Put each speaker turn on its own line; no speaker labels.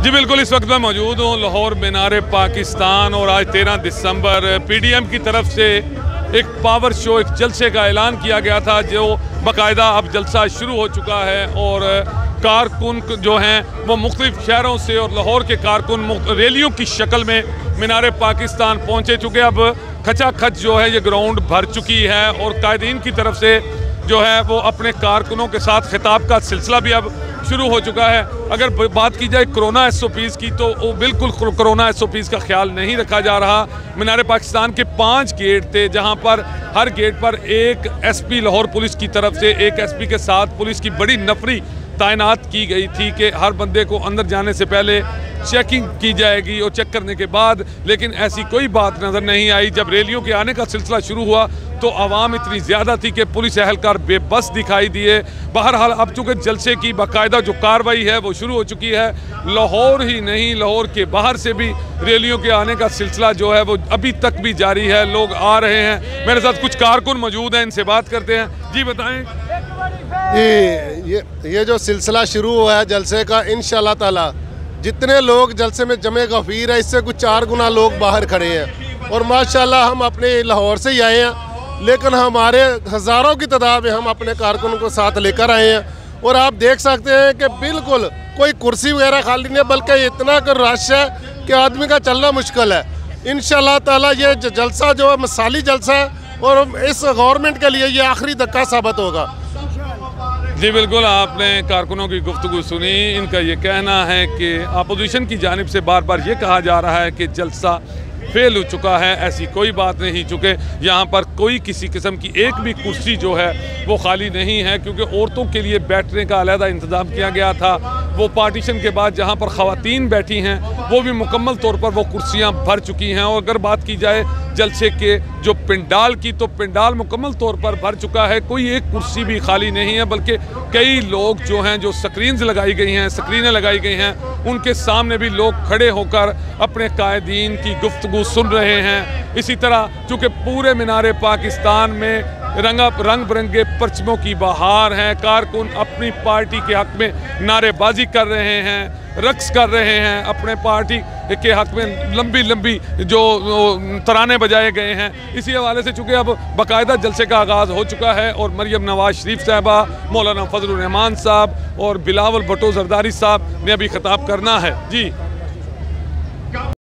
जी बिल्कुल, इस वक्त मैं मौजूद हूँ लाहौर मीनार पाकिस्तान और आज 13 दिसंबर PDM की तरफ से एक पावर शो, एक जलसे का ऐलान किया गया था, जो बाकायदा अब जलसा शुरू हो चुका है और कारकुन जो हैं वो मुख्तलिफ शहरों से और लाहौर के कारकुन रैलियों की शक्ल में मीनार पाकिस्तान पहुँचे चुके। अब खचाखच जो है ये ग्राउंड भर चुकी है और कायदीन की तरफ से जो है वो अपने कारकुनों के साथ खिताब का सिलसिला भी अब शुरू हो चुका है। अगर बात की जाए कोरोना SOPs की, तो वो बिल्कुल कोरोना SOPs का ख्याल नहीं रखा जा रहा। मीनार पाकिस्तान के 5 गेट थे, जहां पर हर गेट पर एक SP लाहौर पुलिस की तरफ से, एक SP के साथ पुलिस की बड़ी नफरी तैनात की गई थी कि हर बंदे को अंदर जाने से पहले चेकिंग की जाएगी और चेक करने के बाद, लेकिन ऐसी कोई बात नज़र नहीं आई। जब रैलियों के आने का सिलसिला शुरू हुआ तो आवाम इतनी ज़्यादा थी कि पुलिस एहलकार बेबस दिखाई दिए। बहरहाल अब चूँकि जलसे की बाकायदा जो कार्रवाई है वो शुरू हो चुकी है। लाहौर ही नहीं, लाहौर के बाहर से भी रैलियों के आने का सिलसिला जो है वो अभी तक भी जारी है, लोग आ रहे हैं। मेरे साथ कुछ कारकुन मौजूद हैं, इनसे बात करते हैं। जी बताएं।
ये जो सिलसिला शुरू हुआ है जलसे का, इंशाल्लाह ताला जितने लोग जलसे में जमे गफीर है, इससे कुछ 4 गुना लोग बाहर खड़े हैं। और माशाल्लाह हम अपने लाहौर से ही आए हैं, लेकिन हमारे हज़ारों की तादाद में हम अपने कारकुनों को साथ लेकर आए हैं। और आप देख सकते हैं कि बिल्कुल कोई कुर्सी वगैरह खाली नहीं है, बल्कि इतना कर रश है कि आदमी का चलना मुश्किल है। इंशाल्लाह ताला ये जलसा जो है मिसाली जलसा है और इस गवर्नमेंट के लिए ये आखिरी धक्का साबित होगा।
जी बिल्कुल, आपने कारकुनों की गुफ्तगू सुनी। इनका ये कहना है कि अपोजिशन की जानिब से बार बार ये कहा जा रहा है कि जलसा फेल हो चुका है। ऐसी कोई बात नहीं, चूँकि यहाँ पर कोई किसी किस्म की एक भी कुर्सी जो है वो खाली नहीं है, क्योंकि औरतों के लिए बैठने का अलहदा इंतज़ाम किया गया था। वो पार्टीशन के बाद जहाँ पर ख़वातीन बैठी हैं वो भी मुकम्मल तौर पर वो कुर्सियाँ भर चुकी हैं। और अगर बात की जाए जलसे के जो पंडाल की, तो पंडाल मुकम्मल तौर पर भर चुका है, कोई एक कुर्सी भी खाली नहीं है, बल्कि कई लोग जो हैं, जो स्क्रीन्स लगाई गई हैं, स्क्रीनें लगाई गई हैं, उनके सामने भी लोग खड़े होकर अपने कायदीन की गुफ्तगू सुन रहे हैं। इसी तरह चूँकि पूरे मीनार पाकिस्तान में रंग बिरंगे परचमों की बहार है, कारकुन अपनी पार्टी के हक़ में नारेबाजी कर रहे हैं, रक्स कर रहे हैं, अपने पार्टी के हक़ में लंबी लंबी जो तराने बजाए गए हैं। इसी हवाले से चूँकि अब बाकायदा जलसे का आगाज़ हो चुका है और मरियम नवाज शरीफ साहबा, मौलाना फजलुर रहमान साहब और बिलावल भुट्टो जरदारी साहब ने अभी खिताब करना है। जी।